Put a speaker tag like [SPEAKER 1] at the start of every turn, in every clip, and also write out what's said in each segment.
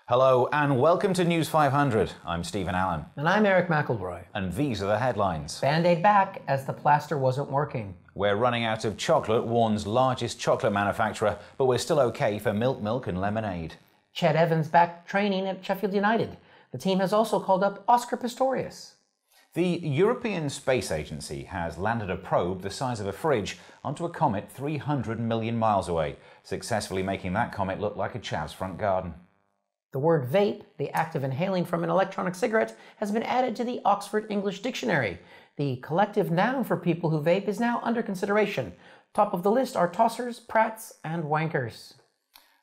[SPEAKER 1] Hello and welcome to News 500. I'm Stephen Allen.
[SPEAKER 2] And I'm Eric McElroy.
[SPEAKER 1] And these are the headlines.
[SPEAKER 2] Band-Aid back as the plaster wasn't working.
[SPEAKER 1] We're running out of chocolate, warns largest chocolate manufacturer, but we're still okay for milk and lemonade.
[SPEAKER 2] Chet Evans back training at Sheffield United. The team has also called up Oscar Pistorius.
[SPEAKER 1] The European Space Agency has landed a probe the size of a fridge onto a comet 300 million miles away, successfully making that comet look like a chav's front garden.
[SPEAKER 2] The word vape, the act of inhaling from an electronic cigarette, has been added to the Oxford English Dictionary. The collective noun for people who vape is now under consideration. Top of the list are tossers, prats, and wankers.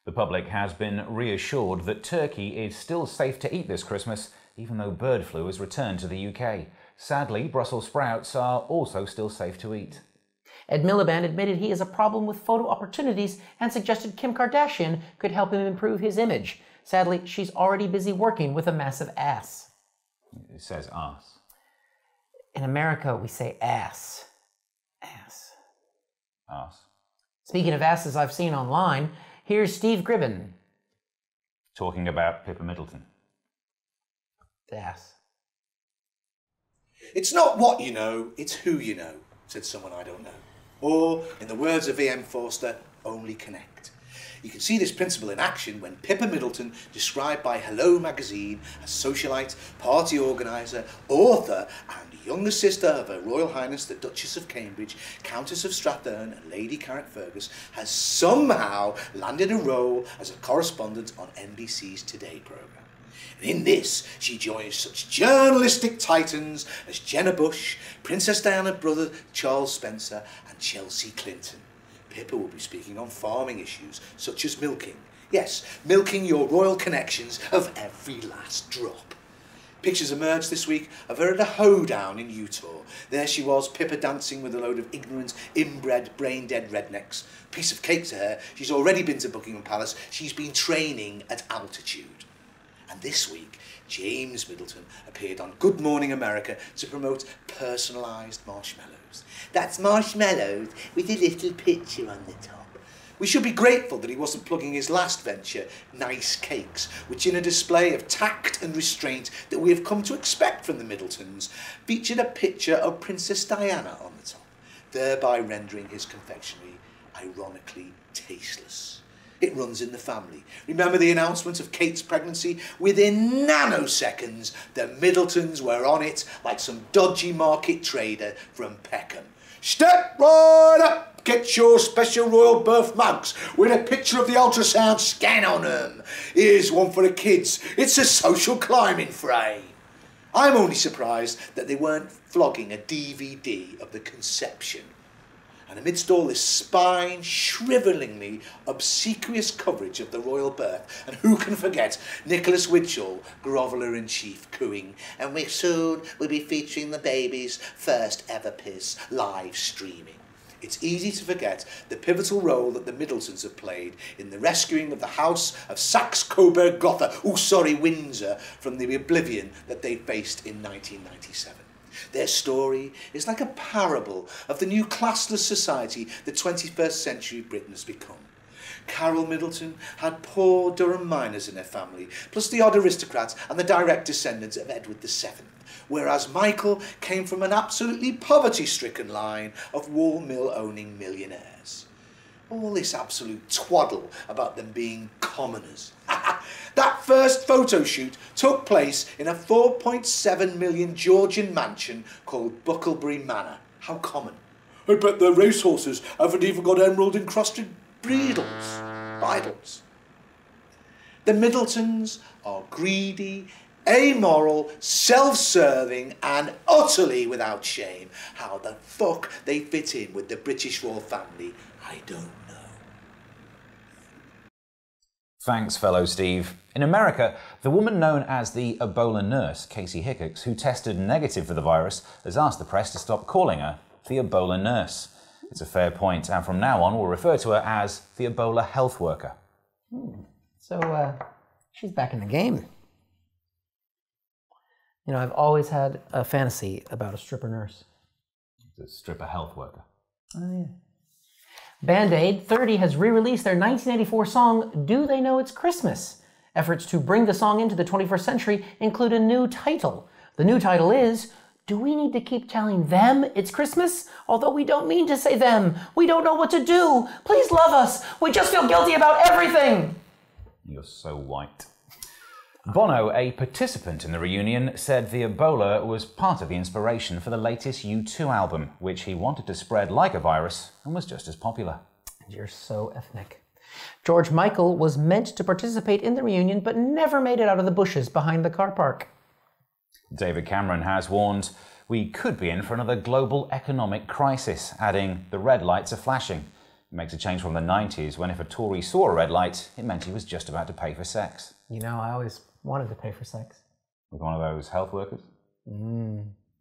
[SPEAKER 1] The public has been reassured that turkey is still safe to eat this Christmas, even though bird flu has returned to the UK. Sadly, Brussels sprouts are also still safe to eat.
[SPEAKER 2] Ed Miliband admitted he has a problem with photo opportunities and suggested Kim Kardashian could help him improve his image. Sadly, she's already busy working with a massive ass.
[SPEAKER 1] It says ass.
[SPEAKER 2] In America, we say ass. Ass.
[SPEAKER 1] Ass.
[SPEAKER 2] Speaking of asses I've seen online, here's Steve Gribben.
[SPEAKER 1] Talking about Pippa Middleton.
[SPEAKER 2] Ass.
[SPEAKER 3] It's not what you know, it's who you know, said someone I don't know. Or, in the words of V.M. Forster, only connect. You can see this principle in action when Pippa Middleton, described by Hello magazine as socialite, party organiser, author and younger sister of Her Royal Highness the Duchess of Cambridge, Countess of Strathearn and Lady Carrickfergus, has somehow landed a role as a correspondent on NBC's Today programme. And in this, she joins such journalistic titans as Jenna Bush, Princess Diana's brother Charles Spencer and Chelsea Clinton. Pippa will be speaking on farming issues, such as milking. Yes, milking your royal connections of every last drop. Pictures emerged this week of her at a hoedown in Utah. There she was, Pippa dancing with a load of ignorant, inbred, brain-dead rednecks. Piece of cake to her, she's already been to Buckingham Palace. She's been training at altitude. And this week, James Middleton appeared on Good Morning America to promote personalised marshmallows. That's marshmallows with a little picture on the top. We should be grateful that he wasn't plugging his last venture, Nice Cakes, which in a display of tact and restraint that we have come to expect from the Middletons, featured a picture of Princess Diana on the top, thereby rendering his confectionery ironically tasteless. It runs in the family. Remember the announcement of Kate's pregnancy? Within nanoseconds, the Middletons were on it like some dodgy market trader from Peckham. Step right up, get your special royal birth mugs with a picture of the ultrasound scan on them. Here's one for the kids. It's a social climbing frame. I'm only surprised that they weren't flogging a DVD of the conception. And amidst all this spine-shrivelingly obsequious coverage of the royal birth, and who can forget Nicholas Widgell, groveller-in-chief, cooing, and we soon will be featuring the baby's first ever piss live streaming. It's easy to forget the pivotal role that the Middletons have played in the rescuing of the House of Saxe-Coburg-Gotha, Windsor, from the oblivion that they faced in 1997. Their story is like a parable of the new classless society the 21st century Britain has become. Carol Middleton had poor Durham miners in her family, plus the odd aristocrats and the direct descendants of Edward VII, whereas Michael came from an absolutely poverty-stricken line of wool mill-owning millionaires. All this absolute twaddle about them being commoners. That first photo shoot took place in a 4.7 million Georgian mansion called Bucklebury Manor. How common. I bet their racehorses haven't even got emerald-encrusted bridles. The Middletons are greedy, amoral, self-serving and utterly without shame. How the fuck they fit in with the British royal family, I don't know.
[SPEAKER 1] Thanks, fellow Steve. In America, the woman known as the Ebola nurse, Casey Hickox, who tested negative for the virus, has asked the press to stop calling her the Ebola nurse. It's a fair point, and from now on we'll refer to her as the Ebola health worker.
[SPEAKER 2] So, she's back in the game. You know, I've always had a fantasy about a stripper nurse.
[SPEAKER 1] The stripper health worker.
[SPEAKER 2] Oh, yeah. Band-Aid 30 has re-released their 1984 song, Do They Know It's Christmas? Efforts to bring the song into the 21st century include a new title. The new title is, Do We Need to Keep Telling Them It's Christmas? Although we don't mean to say them. We don't know what to do. Please love us. We just feel guilty about everything.
[SPEAKER 1] You're so white. Bono, a participant in the reunion, said the Ebola was part of the inspiration for the latest U2 album, which he wanted to spread like a virus and was just as popular.
[SPEAKER 2] You're so ethnic. George Michael was meant to participate in the reunion, but never made it out of the bushes behind the car park.
[SPEAKER 1] David Cameron has warned we could be in for another global economic crisis, adding the red lights are flashing. It makes a change from the 90s when if a Tory saw a red light, it meant he was just about to pay for sex.
[SPEAKER 2] You know, I always wanted to pay for sex.
[SPEAKER 1] With one of those health workers?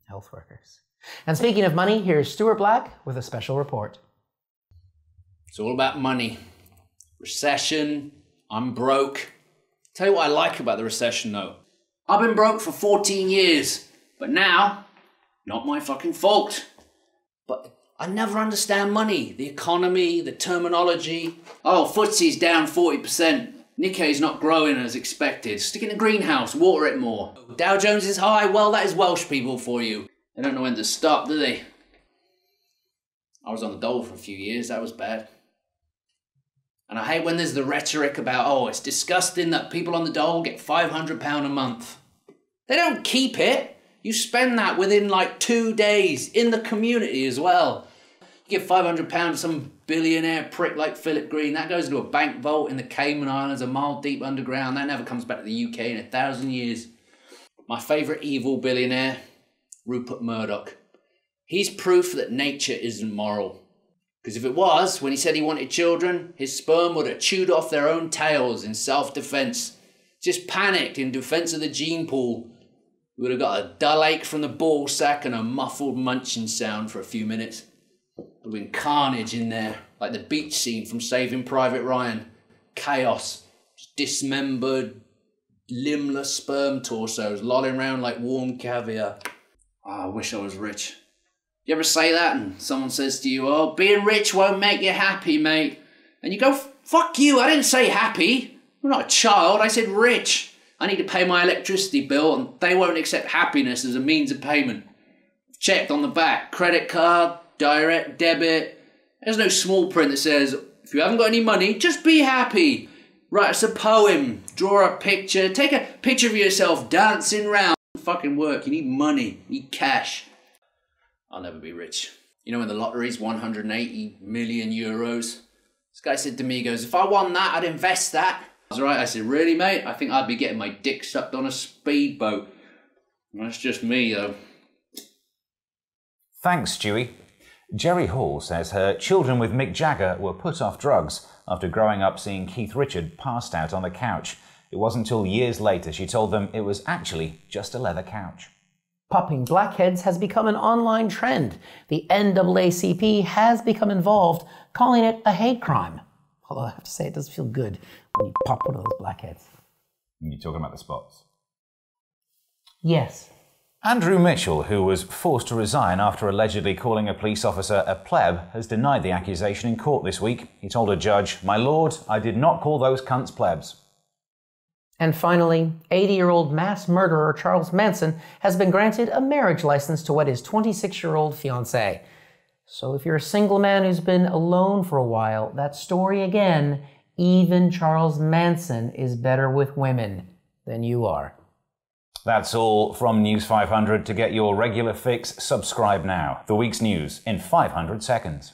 [SPEAKER 2] Health workers. And speaking of money, here's Stuart Black with a special report.
[SPEAKER 4] It's all about money. Recession, I'm broke. Tell you what I like about the recession though. I've been broke for 14 years, but now, not my fucking fault. But I never understand money, the economy, the terminology. Oh, FTSE's down 40%. Nikkei's not growing as expected. Stick it in a greenhouse, water it more. Dow Jones is high, well that is Welsh people for you. They don't know when to stop, do they? I was on the dole for a few years, that was bad. And I hate when there's the rhetoric about, oh, it's disgusting that people on the dole get £500 a month. They don't keep it. You spend that within like 2 days in the community as well. You give £500 to some billionaire prick like Philip Green, that goes into a bank vault in the Cayman Islands, a mile deep underground. That never comes back to the UK in 1,000 years. My favourite evil billionaire, Rupert Murdoch. He's proof that nature isn't moral. Because if it was, when he said he wanted children, his sperm would have chewed off their own tails in self-defence. Just panicked in defence of the gene pool. We would have got a dull ache from the ball sack and a muffled munching sound for a few minutes. There would have been carnage in there, like the beach scene from Saving Private Ryan. Chaos. Just dismembered, limbless sperm torsos lolling around like warm caviar. Oh, I wish I was rich. You ever say that and someone says to you, oh, being rich won't make you happy, mate. And you go, fuck you, I didn't say happy. I'm not a child, I said rich. I need to pay my electricity bill and they won't accept happiness as a means of payment. Checked on the back, credit card, direct debit. There's no small print that says, if you haven't got any money, just be happy. Write us a poem, draw a picture, take a picture of yourself dancing around. Fucking work, you need money, you need cash. I'll never be rich. You know when the lottery's 180 million euros? This guy said to me, he goes, if I won that, I'd invest that. I was right, I said, really mate? I think I'd be getting my dick sucked on a speedboat. That's just me though.
[SPEAKER 1] Thanks, Stewie. Jerry Hall says her children with Mick Jagger were put off drugs after growing up seeing Keith Richards passed out on the couch. It wasn't until years later she told them it was actually just a leather couch.
[SPEAKER 2] Popping blackheads has become an online trend. The NAACP has become involved, calling it a hate crime. Although I have to say, it does feel good when you pop one of those blackheads.
[SPEAKER 1] You're talking about the spots?
[SPEAKER 2] Yes.
[SPEAKER 1] Andrew Mitchell, who was forced to resign after allegedly calling a police officer a pleb, has denied the accusation in court this week. He told a judge, "My lord, I did not call those cunts plebs."
[SPEAKER 2] And finally, 80-year-old mass murderer Charles Manson has been granted a marriage license to wed his 26-year-old fiancée. So if you're a single man who's been alone for a while, that story again, even Charles Manson is better with women than you are.
[SPEAKER 1] That's all from News 500. To get your regular fix, subscribe now. The week's news in 500 seconds.